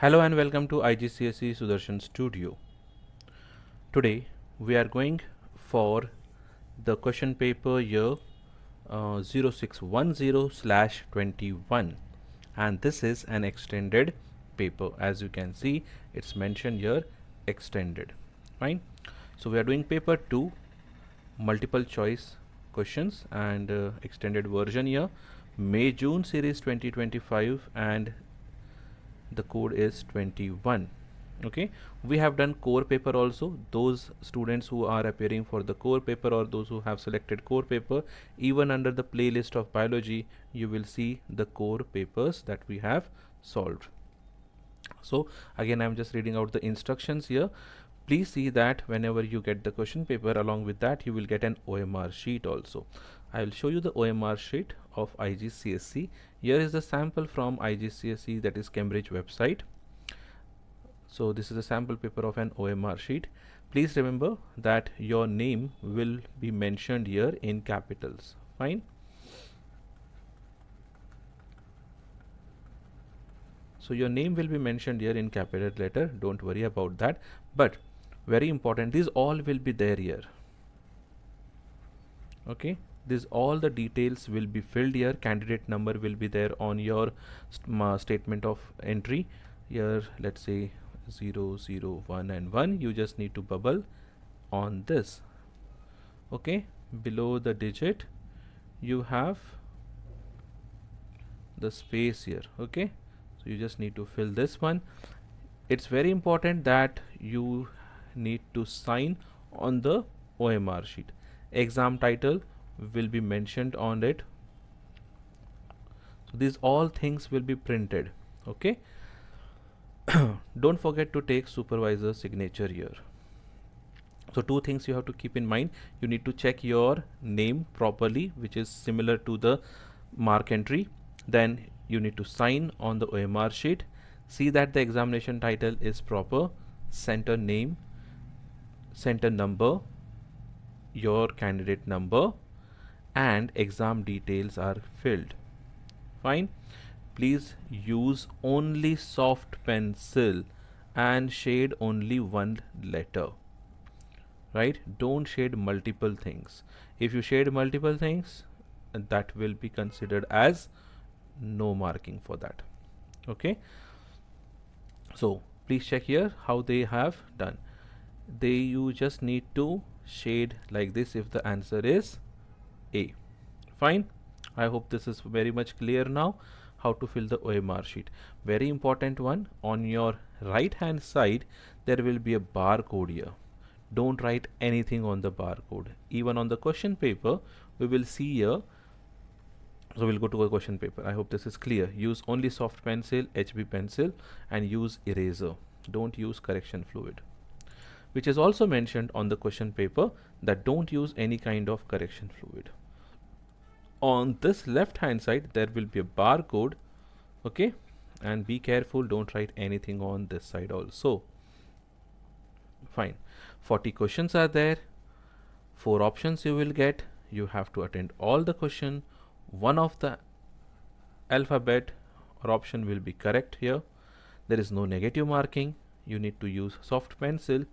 Hello and welcome to IGCSE Sudarshan Studio. Today we are going for the question paper year 0610/21, and this is an extended paper. As you can see, it's mentioned here extended. Fine. So we are doing paper 2, multiple choice questions and extended version here, May June series 2025, and the code is 21. Okay, we have done core paper also. Those students who are appearing for the core paper or those who have selected core paper, even under the playlist of biology you will see the core papers that we have solved. So again, I'm just reading out the instructions here. Please see that whenever you get the question paper, along with that you will get an OMR sheet also. I will show you the OMR sheet of IGCSE. Here is the sample from IGCSE, that is Cambridge website. So this is a sample paper of an OMR sheet. Please remember that your name will be mentioned here in capitals. Fine. So your name will be mentioned here in capital letter. Don't worry about that. But very important, these all will be there here. Okay, this all the details will be filled here. Candidate number will be there on your statement of entry here. Let's say 0, 0, 1 and 1. You just need to bubble on this. Okay, below the digit you have the space here. Okay, so you just need to fill this one. It's very important that you need to sign on the OMR sheet. Exam title will be mentioned on it. So these all things will be printed. Okay. Don't forget to take supervisor signature here. So two things you have to keep in mind. You need to check your name properly, which is similar to the mark entry. Then you need to sign on the OMR sheet. See that the examination title is proper, center name, center number, your candidate number, and exam details are filled. Fine. Please use only soft pencil and shade only one letter. Right? Don't shade multiple things. If you shade multiple things, that will be considered as no marking for that. Okay. So please check here how they have done. You just need to shade like this if the answer is A. Fine. I hope this is very much clear now how to fill the OMR sheet. Very important one, on your right hand side there will be a barcode here. Don't write anything on the barcode. Even on the question paper we will see here. So we'll go to a question paper. I hope this is clear. Use only soft pencil, HB pencil, and use eraser. Don't use correction fluid. Which is also mentioned on the question paper, that don't use any kind of correction fluid. On this left hand side there will be a barcode. Okay, and be careful, don't write anything on this side also. Fine. 40 questions are there, 4 options you will get. You have to attend all the question. One of the alphabet or option will be correct here. There is no negative marking. You need to use soft pencil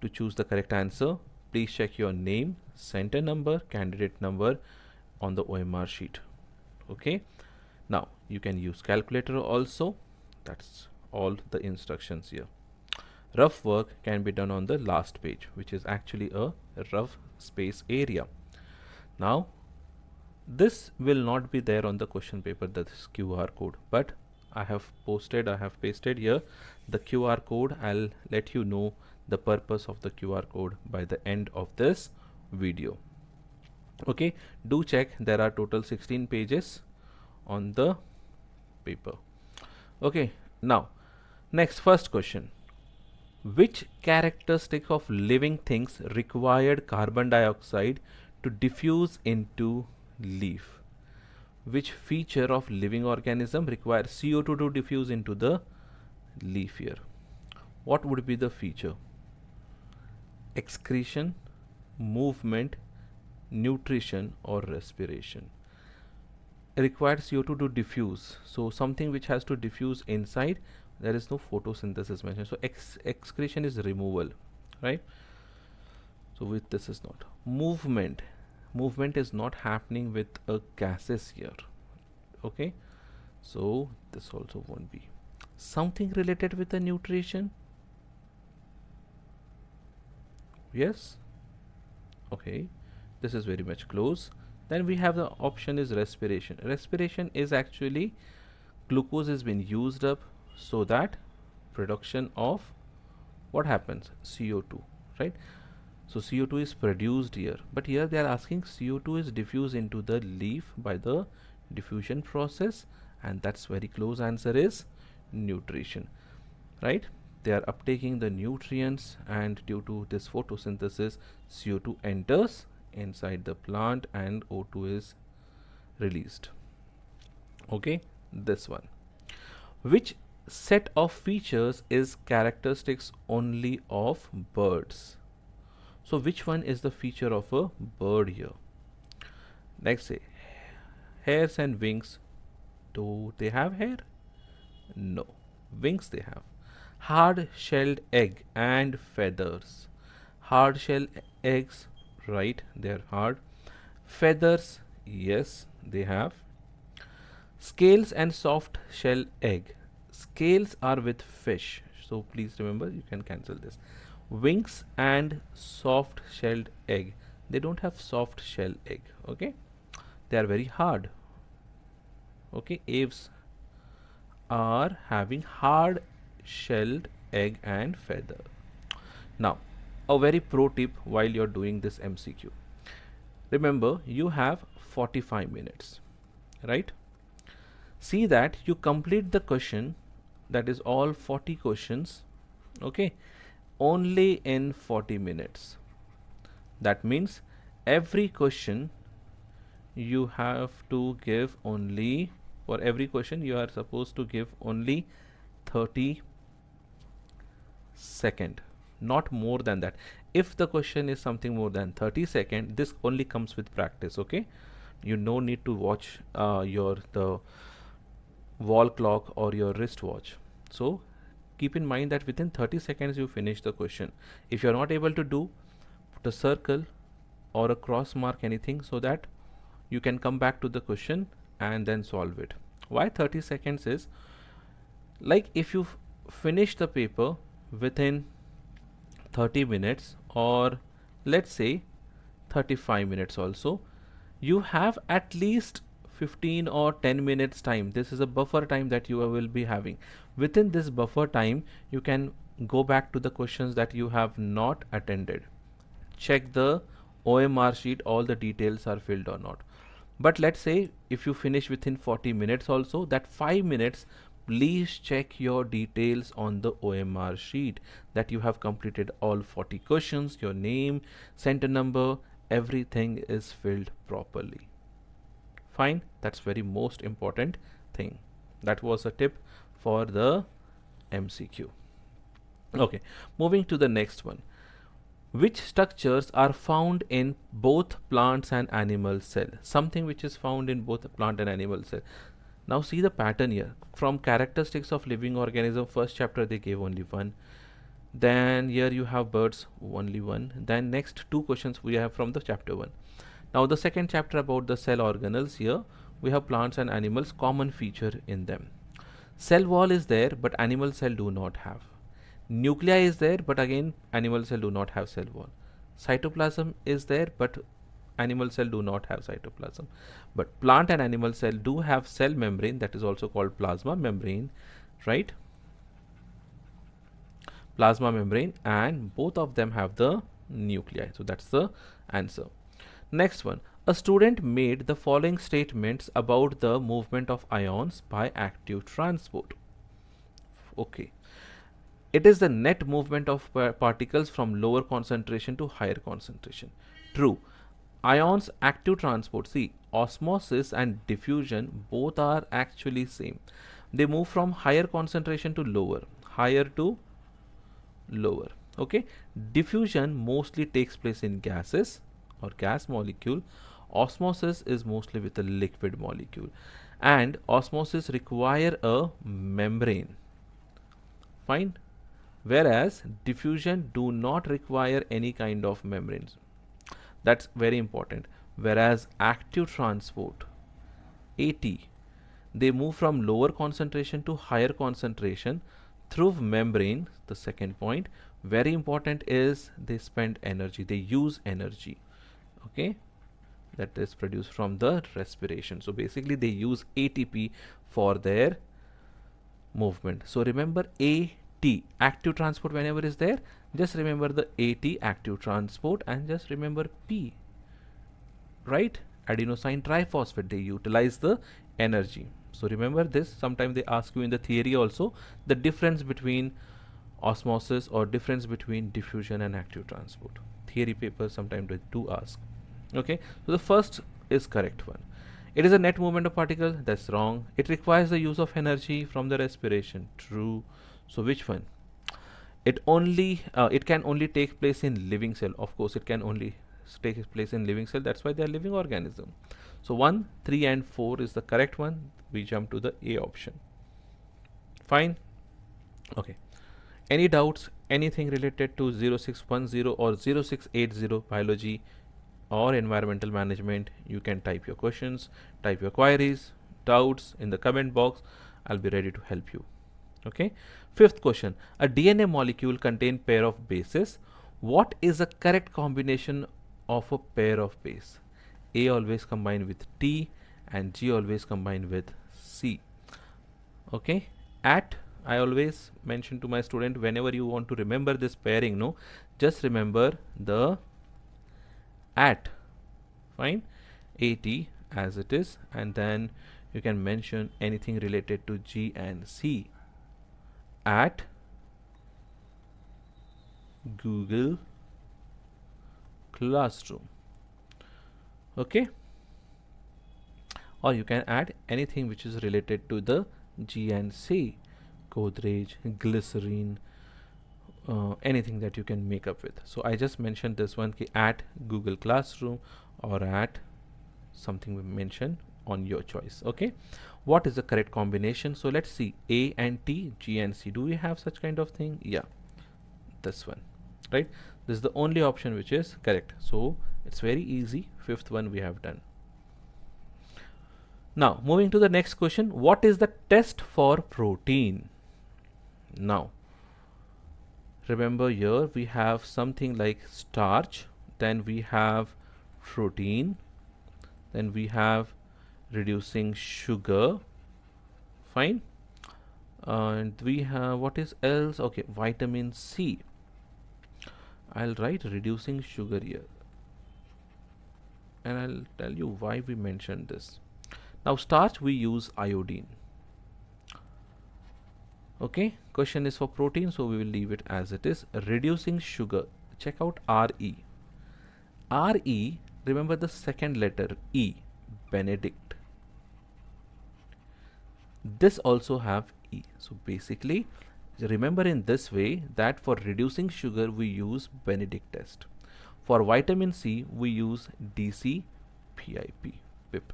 to choose the correct answer. Please check your name, center number, candidate number on the OMR sheet. Okay, now you can use calculator also. That's all the instructions here. Rough work can be done on the last page, which is actually a rough space area. Now this will not be there on the question paper, this QR code, but I have pasted here the QR code. I'll let you know the purpose of the QR code by the end of this video. Okay, do check, there are total 16 pages on the paper. Okay, now next, first question. Which characteristic of living things required carbon dioxide to diffuse into leaf? Which feature of living organism requires CO2 to diffuse into the leaf here? What would be the feature? Excretion, movement, nutrition, or respiration? required CO2 to diffuse. So something which has to diffuse inside, there is no photosynthesis mentioned. So excretion is removal, right? So with this is not movement. Movement is not happening with a gases here. Okay, so this also won't be something related with the nutrition. Yes. Okay, this is very much close. Then we have the option is respiration. Respiration is actually glucose has been used up, so that production of what happens, CO2, right? So CO2 is produced here, but here they are asking CO2 is diffused into the leaf by the diffusion process, and that's very close answer is nutrition, right? They are uptaking the nutrients, and due to this photosynthesis, CO2 enters inside the plant and O2 is released. Okay, this one. Which set of features is characteristics only of birds? So which one is the feature of a bird here? Next, say hairs and wings. Do they have hair? No. Wings they have. Hard shelled egg and feathers. Hard shell eggs, right? They are hard. Feathers, yes, they have. Scales and soft shell egg. Scales are with fish, so please remember, you can cancel this. Wings and soft shelled egg, they don't have soft shell egg. Okay, they are very hard. Okay, aves are having hard shelled egg and feather. Now a very pro tip while you're doing this MCQ, remember you have 45 minutes, right? See that you complete the question, that is all 40 questions, okay, only in 40 minutes. That means every question you have to give only, for every question you are supposed to give only 30 seconds, not more than that. If the question is something more than 30 seconds, this only comes with practice. Okay, you no need to watch the wall clock or your wristwatch. So keep in mind that within 30 seconds you finish the question. If you're not able to do, put a circle or a cross mark, anything, so that you can come back to the question and then solve it. Why 30 seconds is, like if you finish the paper within 30 minutes, or let's say 35 minutes also, you have at least 15 or 10 minutes time. This is a buffer time that you will be having. Within this buffer time, you can go back to the questions that you have not attended. Check the OMR sheet, all the details are filled or not. But let's say if you finish within 40 minutes also, that 5 minutes, please check your details on the OMR sheet that you have completed all 40 questions, your name, center number, everything is filled properly. Fine, that's very most important thing. That was a tip for the MCQ. Okay, moving to the next one. Which structures are found in both plants and animal cell? Something which is found in both plant and animal cell. Now see the pattern here. From characteristics of living organism, first chapter they gave only one. Then here you have birds, only one. Then next two questions we have from the chapter 1. Now the second chapter about the cell organelles, here we have plants and animals, common feature in them. Cell wall is there, but animal cell do not have. Nuclei is there, but again animal cell do not have cell wall. Cytoplasm is there, but animal cell do not have cytoplasm. But plant and animal cell do have cell membrane, that is also called plasma membrane, right? Plasma membrane, and both of them have the nuclei. So that's the answer. Next one. A student made the following statements about the movement of ions by active transport. Okay. It is the net movement of particles from lower concentration to higher concentration. True. Ions active transport. See, osmosis and diffusion both are actually same. They move from higher concentration to lower, higher to lower. Okay. Diffusion mostly takes place in gases or gas molecule. Osmosis is mostly with a liquid molecule, and osmosis require a membrane. Fine. Whereas diffusion do not require any kind of membranes. That's very important. Whereas active transport, AT, they move from lower concentration to higher concentration through membrane. The second point, very important, is they spend energy, they use energy, okay, that is produced from the respiration. So basically they use ATP for their movement. So remember AT, active transport, whenever is there, just remember the AT, active transport, and just remember P, right? Adenosine triphosphate, they utilize the energy. So remember this. Sometimes they ask you in the theory also the difference between osmosis or difference between diffusion and active transport. Theory papers sometimes they do ask. Okay, so the first is correct one. It is a net movement of particle. That's wrong. It requires the use of energy from the respiration. True. So which one? It can only take place in living cell. Of course, it can only take place in living cell. That's why they are living organism. So 1, 3 and 4 is the correct one. We jump to the A option. Fine. Okay. Any doubts? Anything related to 0610 or 0680 biology or environmental management? You can type your questions, type your queries, doubts in the comment box. I'll be ready to help you. Okay. Fifth question. A DNA molecule contains pair of bases. What is the correct combination of a pair of base? A always combine with T and G always combine with C. Okay. I always mention to my student, whenever you want to remember this pairing, no, just remember the at. Fine. AT as it is, and then you can mention anything related to G and C. At Google Classroom. Okay, or you can add anything which is related to the G and C, Godrej, glycerine, anything that you can make up with. So I just mentioned this one, at Google Classroom or at something we mention on your choice. Okay, what is the correct combination? So let's see, A and T, G and C. Do we have such kind of thing? Yeah, this one, right? This is the only option which is correct. So it's very easy. Fifth one we have done. Now moving to the next question, what is the test for protein? Now remember, here we have something like starch, then we have protein, then we have reducing sugar. Fine. And we have, what is else? Okay, vitamin C. I'll write reducing sugar here, and I'll tell you why we mentioned this. Now starch, we use iodine. Okay, question is for protein, so we will leave it as it is. Reducing sugar, check out RE. RE, remember the second letter E, Benedict. This also have E. So basically remember in this way that for reducing sugar we use Benedict test. For vitamin C we use DC PIP, PIP,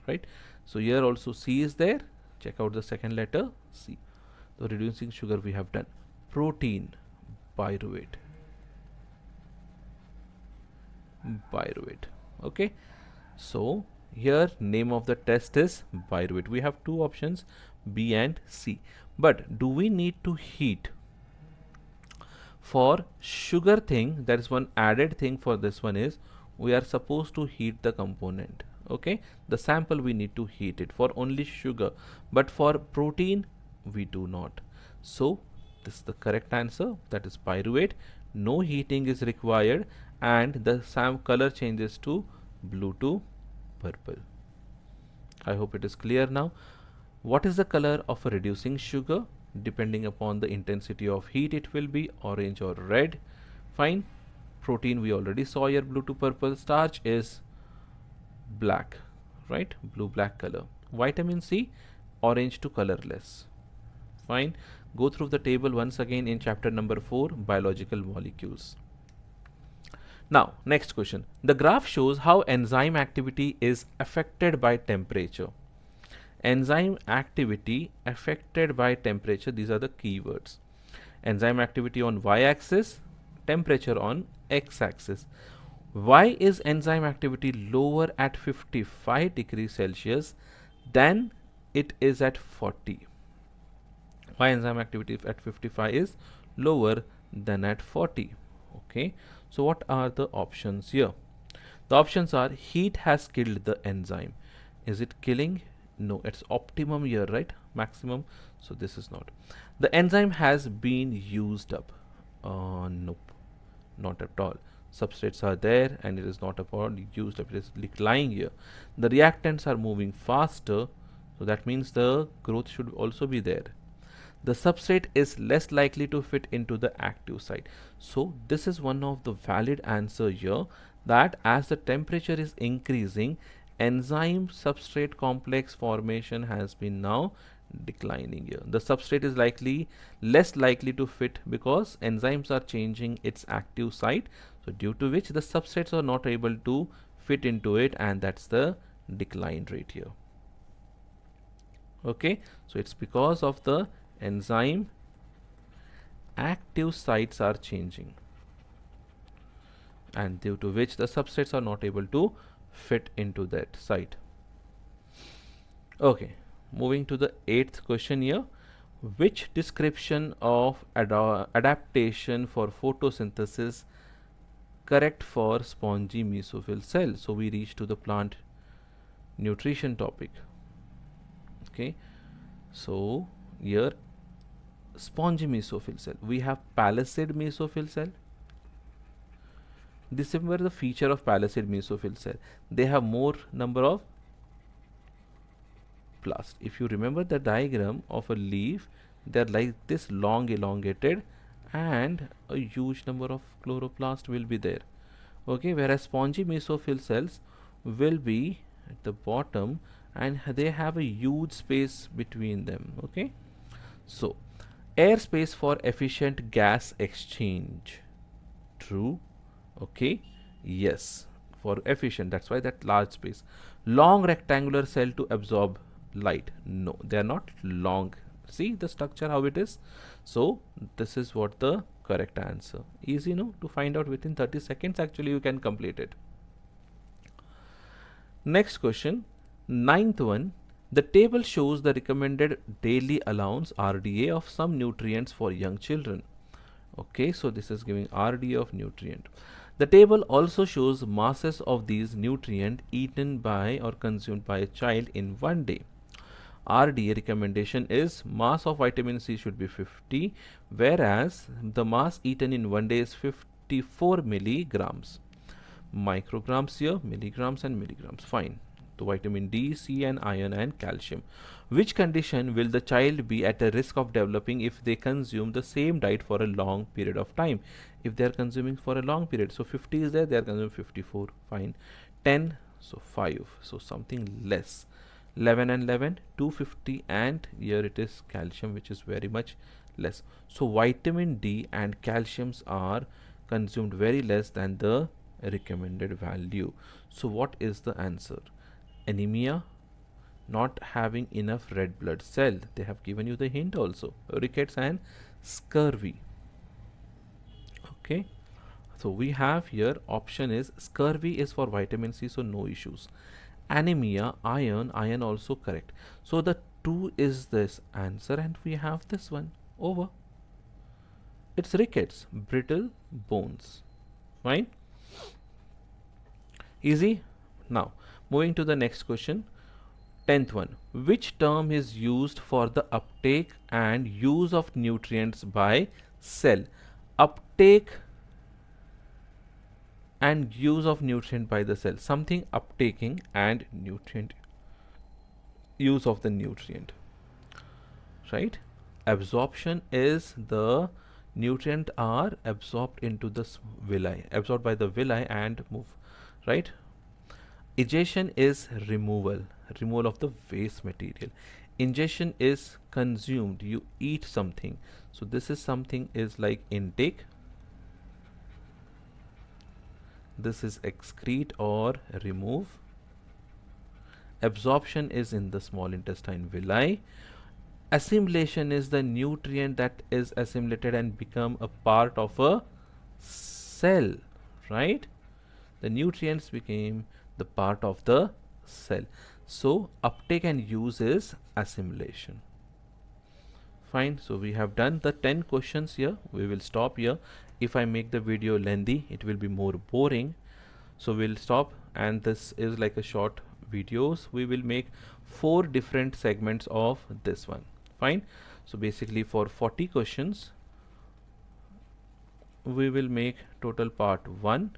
right? So here also C is there. Check out the second letter C. So reducing sugar we have done. Protein, pyruvate. Pyruvate. Okay. So here name of the test is pyruvate. We have two options, B and C. But do we need to heat? For sugar thing, there is one added thing for this one is we are supposed to heat the component. Okay, the sample we need to heat it for only sugar, but for protein we do not. So this is the correct answer, that is pyruvate. No heating is required and the color changes to blue to purple. I hope it is clear now. What is the color of a reducing sugar? Depending upon the intensity of heat, it will be orange or red. Fine. Protein we already saw here, blue to purple. Starch is black, right? Blue black color. Vitamin C, orange to colorless. Fine. Go through the table once again in chapter number 4, biological molecules. Now, next question. The graph shows how enzyme activity is affected by temperature. Enzyme activity affected by temperature, these are the keywords. Enzyme activity on y-axis, temperature on x-axis. Why is enzyme activity lower at 55 degrees Celsius than it is at 40? Why enzyme activity at 55 is lower than at 40? Okay, so what are the options here? The options are heat has killed the enzyme. Is it killing? No, it's optimum here, right? Maximum. So this is not. The enzyme has been used up. Nope, not at all. Substrates are there and it is not about used up. It is lying here. The reactants are moving faster. So that means the growth should also be there. The substrate is less likely to fit into the active site. So this is one of the valid answer here, that as the temperature is increasing, enzyme substrate complex formation has been now declining here. The substrate is less likely to fit because enzymes are changing its active site. So due to which the substrates are not able to fit into it, and that's the decline rate here. Okay, so it's because of the enzyme active sites are changing, and due to which the substrates are not able to fit into that site. Okay, moving to the 8th question here. Which description of adaptation for photosynthesis correct for spongy mesophyll cell? So we reach to the plant nutrition topic. Okay, so here spongy mesophyll cell, we have palisade mesophyll cell. This is where the feature of palisade mesophyll cell, they have more number of plast. If you remember the diagram of a leaf, they're like this long elongated and a huge number of chloroplast will be there. Okay, whereas spongy mesophyll cells will be at the bottom and they have a huge space between them. Okay, so airspace for efficient gas exchange, true. Okay, yes, for efficient, that's why that large space. Long rectangular cell to absorb light, no, they are not long. See the structure how it is. So this is what the correct answer. Easy, no, to find out within 30 seconds actually you can complete it. Next question, 9th one. The table shows the recommended daily allowance RDA of some nutrients for young children. Okay, so this is giving RDA of nutrient. The table also shows masses of these nutrients eaten by or consumed by a child in one day. RDA recommendation is mass of vitamin C should be 50, whereas the mass eaten in one day is 54 milligrams. Micrograms here, milligrams and milligrams, fine. To vitamin D, C and iron and calcium. Which condition will the child be at a risk of developing if they consume the same diet for a long period of time? If they are consuming for a long period, so 50 is there, they are consuming 54, fine. 10, so 5, so something less. 11 and 11, 250, and here it is calcium, which is very much less. So vitamin D and calciums are consumed very less than the recommended value. So what is the answer? Anemia, not having enough red blood cell, they have given you the hint also, rickets and scurvy. Okay, so we have here option is scurvy is for vitamin C, so no issues. Anemia, iron also correct. So the 2 is this answer, and we have this one over. It's rickets, brittle bones. Fine, easy. Now moving to the next question, 10th one. Which term is used for the uptake and use of nutrients by cell? Uptake and use of nutrient by the cell, something uptaking and nutrient use of the nutrient, right? Absorption is the nutrient are absorbed into the villi, absorbed by the villi and move, right? Egestion is removal of the waste material. Ingestion is consumed, you eat something. So this is something is like intake. This is excrete or remove. Absorption is in the small intestine villi. Assimilation is the nutrient that is assimilated and become a part of a cell, right? The nutrients became the part of the cell. So uptake and use is assimilation. Fine. So we have done the 10 questions here. We will stop here. If I make the video lengthy, it will be more boring. So we'll stop, and this is like a short videos. We will make 4 different segments of this one. Fine. So basically for 40 questions, we will make total part 1,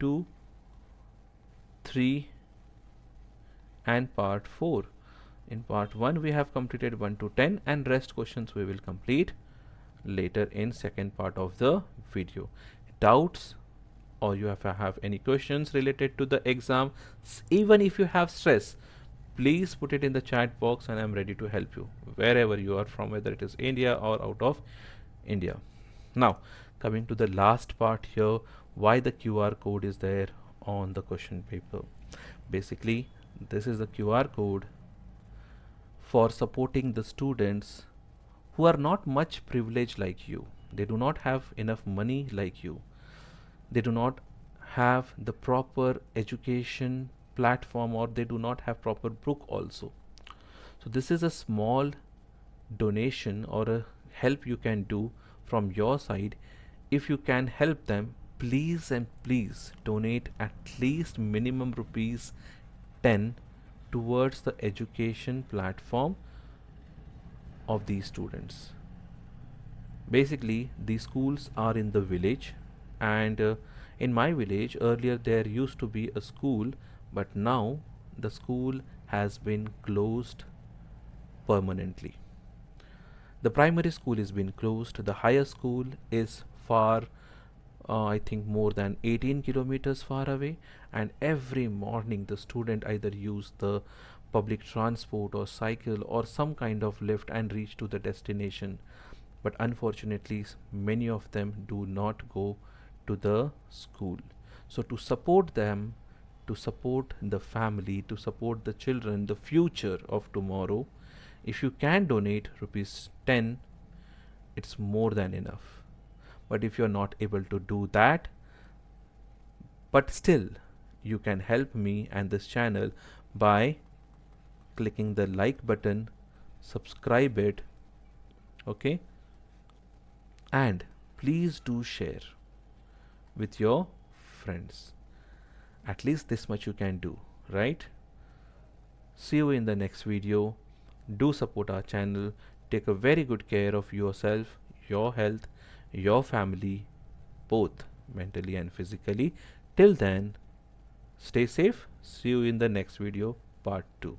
2, 3 and part 4. In part 1 we have completed 1 to 10, and rest questions we will complete later in second part of the video. Doubts, or you have any questions related to the exam, even if you have stress, please put it in the chat box and I'm ready to help you wherever you are from, whether it is India or out of India. Now coming to the last part here, why the QR code is there on the question paper. Basically this is the QR code for supporting the students who are not much privileged like you. They do not have enough money like you. They do not have the proper education platform, or they do not have proper book also. So this is a small donation or a help you can do from your side. If you can help them, please and please donate at least minimum rupees 10 towards the education platform of these students. Basically these schools are in the village, and in my village earlier there used to be a school, but now the school has been closed permanently. The primary school is been closed. The higher school is far, I think more than 18 kilometers far away, and every morning the student either use the public transport or cycle or some kind of lift and reach to the destination. But unfortunately many of them do not go to the school. So to support them, to support the family, to support the children, the future of tomorrow, if you can donate rupees 10, it's more than enough. But if you're not able to do that, but still you can help me and this channel by clicking the like button, subscribe it, okay, and please do share with your friends. At least this much you can do, right? See you in the next video. Do support our channel. Take a very good care of yourself, your health, your family, both mentally and physically. Till then, stay safe. See you in the next video, part 2.